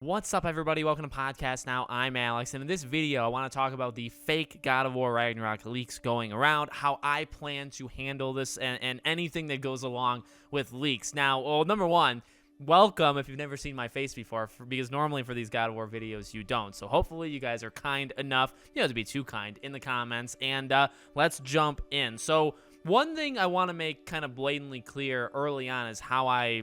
What's up, everybody? Welcome to Podcast Now. I'm Alex, and in this video, I want to talk about the fake God of War Ragnarok leaks going around, how I plan to handle this, and anything that goes along with leaks. Now, well, number one, welcome if you've never seen my face before, because normally for these God of War videos, you don't. So hopefully you guys are kind enough, you don't have to be too kind, in the comments, and let's jump in. So one thing I want to make kind of blatantly clear early on is how I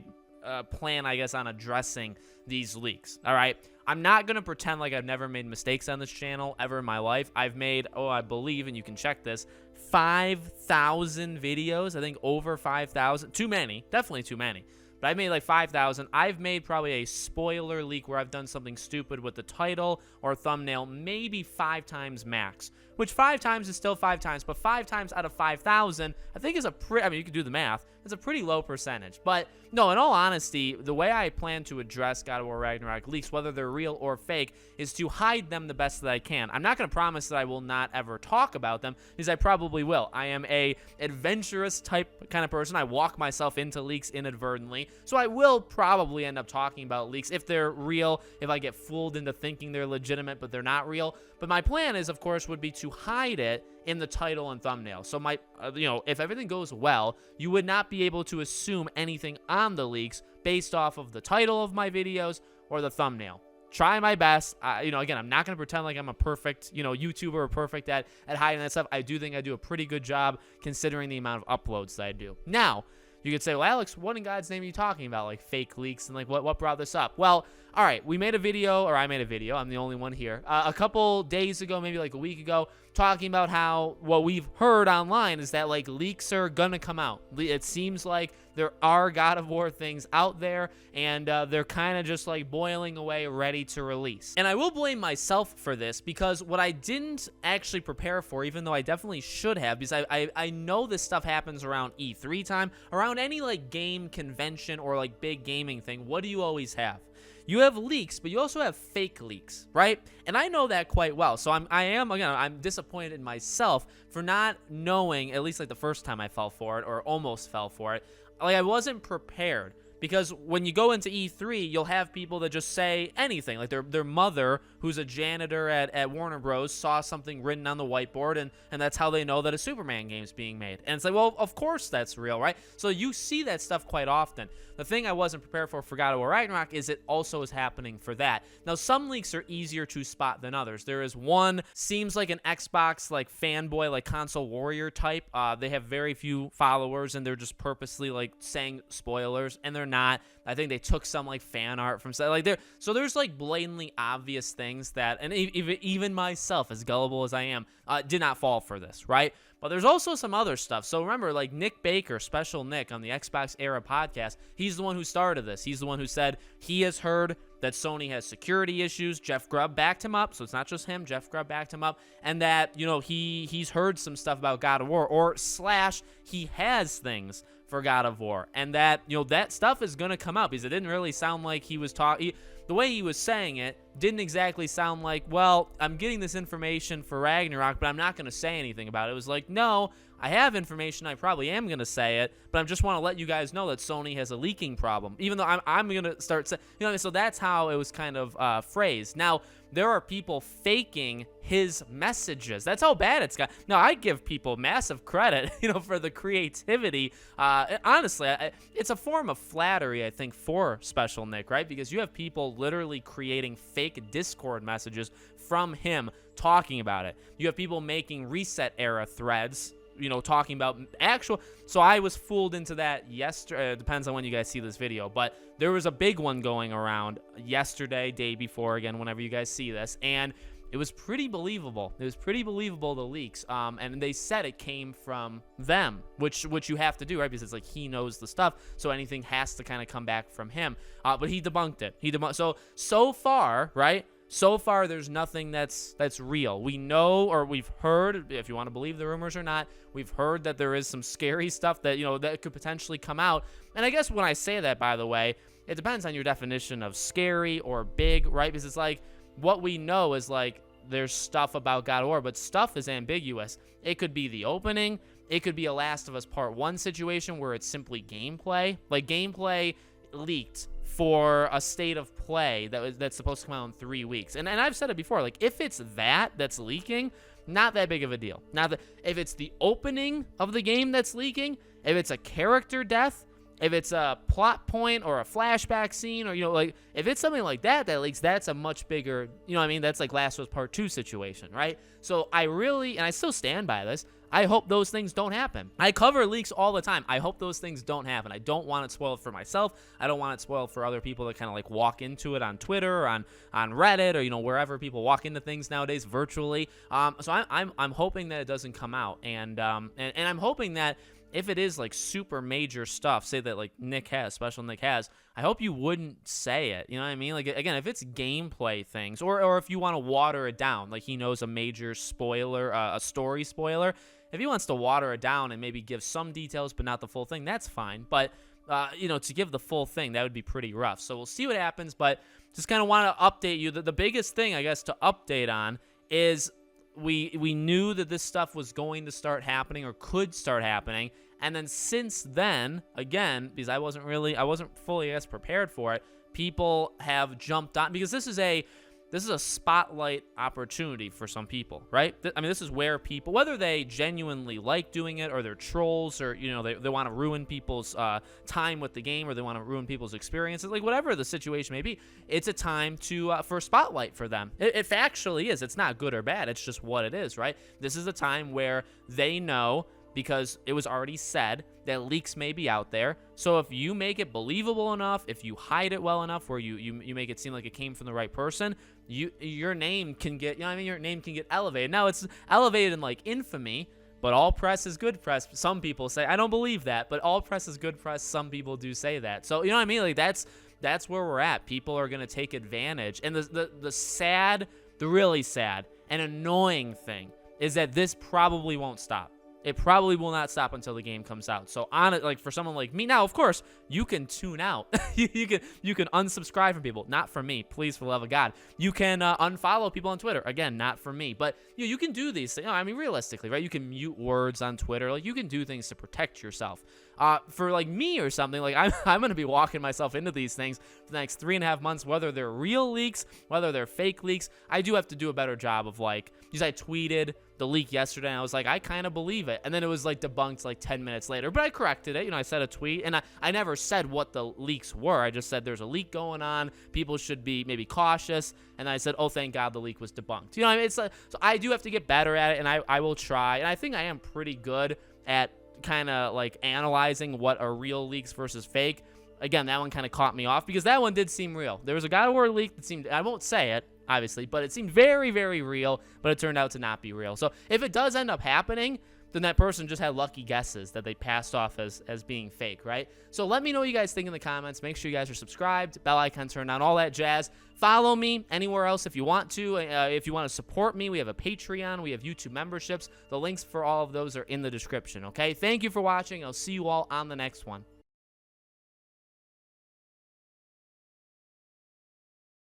plan, I guess, on addressing these leaks. All right, I'm not gonna pretend like I've never made mistakes on this channel ever in my life. I've made, I believe, and you can check this, 5,000 videos. I think over 5,000. Too many, definitely too many. But I've made like 5,000. I've made probably a spoiler leak where I've done something stupid with the title or thumbnail maybe 5 times max, which 5 times is still 5 times, but 5 times out of 5,000 I think is a pretty, I mean, you can do the math, it's a pretty low percentage. But no, in all honesty, the way I plan to address God of War Ragnarok leaks, whether they're real or fake, is to hide them the best that I can. I'm not going to promise that I will not ever talk about them, because I probably will. I am a adventurous type kind of person. I walk myself into leaks inadvertently, so I will probably end up talking about leaks if they're real, if I get fooled into thinking they're legitimate but they're not real. But my plan is, of course, would be to hide it in the title and thumbnail. So my, if everything goes well, you would not be able to assume anything on the leaks based off of the title of my videos or the thumbnail. Try my best. Again, I'm not going to pretend like I'm a perfect, YouTuber or perfect at hiding that stuff. I do think I do a pretty good job considering the amount of uploads that I do. Now, you could say, well, Alex, what in God's name are you talking about? Like fake leaks and like what brought this up? Well, all right, we made a video, or I made a video. I'm the only one here. A couple days ago, maybe like a week ago, talking about how what we've heard online is that like leaks are gonna come out. It seems like there are God of War things out there, and they're kind of just like boiling away, ready to release. And I will blame myself for this, because what I didn't actually prepare for, even though I definitely should have, because I know this stuff happens around E3 time, around any like game convention or like big gaming thing. What do you always have? You have leaks, but you also have fake leaks, right? And I know that quite well. So I'm disappointed in myself for not knowing, at least like the first time I fell for it, or almost fell for it. Like, I wasn't prepared. Because when you go into E3, you'll have people that just say anything. Like their mother, who's a janitor at Warner Bros., saw something written on the whiteboard, and that's how they know that a Superman game's being made. And it's like, well, of course that's real, right? So you see that stuff quite often. The thing I wasn't prepared for God of War Ragnarok is it also is happening for that. Now, some leaks are easier to spot than others. There is one, seems like an Xbox like fanboy, like console warrior type. They have very few followers, and they're just purposely like saying spoilers, and they're not. I think they took some like fan art from like there. So there's like blatantly obvious things that, and even myself, as gullible as I am, did not fall for this, right? But there's also some other stuff. So remember, like Nick Baker, Special Nick on the Xbox Era podcast, he's the one who started this. He's the one who said he has heard that Sony has security issues. Jeff Grubb backed him up, so it's not just him. Jeff Grubb backed him up, and that, he's heard some stuff about God of War, or / he has things for God of War, and that, that stuff is going to come up, because it didn't really sound like he was talking. The way he was saying it didn't exactly sound like, well, I'm getting this information for Ragnarok, but I'm not going to say anything about it. It was like, no, I have information, I probably am going to say it, but I just want to let you guys know that Sony has a leaking problem, even though I'm going to start saying, so that's how it was kind of phrased. Now, there are people faking his messages. That's how bad it's got. Now, I give people massive credit, for the creativity. Honestly, it's a form of flattery, I think, for Special Nick, right? Because you have people literally creating fake Discord messages from him talking about it. You have people making Reset Era threads, talking about actual. So I was fooled into that yesterday. It depends on when you guys see this video, but there was a big one going around yesterday, day before, again, whenever you guys see this, and it was pretty believable. It was pretty believable, the leaks, and they said it came from them, which you have to do, right? Because it's like he knows the stuff, so anything has to kind of come back from him. But he debunked it. So far, right? So far, there's nothing that's real. We know, or we've heard, if you want to believe the rumors or not, we've heard that there is some scary stuff that, that could potentially come out. And I guess when I say that, by the way, it depends on your definition of scary or big, right? Because it's like, what we know is like, there's stuff about God of War, but stuff is ambiguous. It could be the opening. It could be a Last of Us Part 1 situation where it's simply gameplay. Like, gameplay leaked for a state of play that's supposed to come out in 3 weeks. And I've said it before, like, if it's that's leaking, not that big of a deal. Now, if it's the opening of the game that's leaking, if it's a character death, if it's a plot point or a flashback scene, or, you know, like, if it's something like that leaks, that's a much bigger, you know what I mean? That's like Last of Us Part 2 situation, right? So I really, and I still stand by this, I hope those things don't happen. I cover leaks all the time. I hope those things don't happen. I don't want it spoiled for myself. I don't want it spoiled for other people that kind of like walk into it on Twitter or on Reddit, or, you know, wherever people walk into things nowadays virtually. So I'm hoping that it doesn't come out, and I'm hoping that if it is like super major stuff, say that like Special Nick has, I hope you wouldn't say it. You know what I mean? Like, again, if it's gameplay things, or if you want to water it down, like he knows a major spoiler, a story spoiler, if he wants to water it down and maybe give some details but not the full thing, that's fine. But, you know, to give the full thing, that would be pretty rough. So we'll see what happens, but just kind of want to update you. The biggest thing, I guess, to update on is we knew that this stuff was going to start happening or could start happening. And then since then, again, because I wasn't fully, I guess, prepared for it, people have jumped on, because this is a spotlight opportunity for some people, right? I mean, this is where people, whether they genuinely like doing it or they're trolls, or, you know, they want to ruin people's time with the game, or they want to ruin people's experiences, like whatever the situation may be, it's a time for spotlight for them. It factually is. It's not good or bad. It's just what it is, right? This is a time where they know, because it was already said, that leaks may be out there. So if you make it believable enough, if you hide it well enough, where you make it seem like it came from the right person, your name can get, you know what I mean, your name can get elevated. Now, it's elevated in like infamy, but all press is good press. Some people say, I don't believe that, but all press is good press. Some people do say that. So, you know what I mean? Like, that's where we're at. People are going to take advantage. And the really sad and annoying thing is that this probably won't stop. It probably will not stop until the game comes out. So on it, like for someone like me, now of course you can tune out. you can unsubscribe from people, not from me. Please, for the love of God, you can unfollow people on Twitter. Again, not from me. But you can do these things. I mean, realistically, right? You can mute words on Twitter. Like, you can do things to protect yourself. For like me or something, like I'm gonna be walking myself into these things for the next 3.5 months, whether they're real leaks, whether they're fake leaks. I do have to do a better job of, like, because I tweeted the leak yesterday, and I was like, I kind of believe it, and then it was like debunked like 10 minutes later, but I corrected it. You know, I said a tweet, and I never said what the leaks were. I just said there's a leak going on, people should be maybe cautious, and I said, oh, thank God the leak was debunked. You know what I mean? It's like, so I do have to get better at it, and I will try, and I think I am pretty good at kind of like analyzing what are real leaks versus fake. Again, that one kind of caught me off, because that one did seem real. There was a God of War leak that seemed, I won't say it, obviously, but it seemed very, very real, but it turned out to not be real. So if it does end up happening, then that person just had lucky guesses that they passed off as being fake, right? So let me know what you guys think in the comments. Make sure you guys are subscribed, bell icon turned on, all that jazz. Follow me anywhere else if you want to. If you want to support me, we have a Patreon, we have YouTube memberships. The links for all of those are in the description, okay? Thank you for watching. I'll see you all on the next one.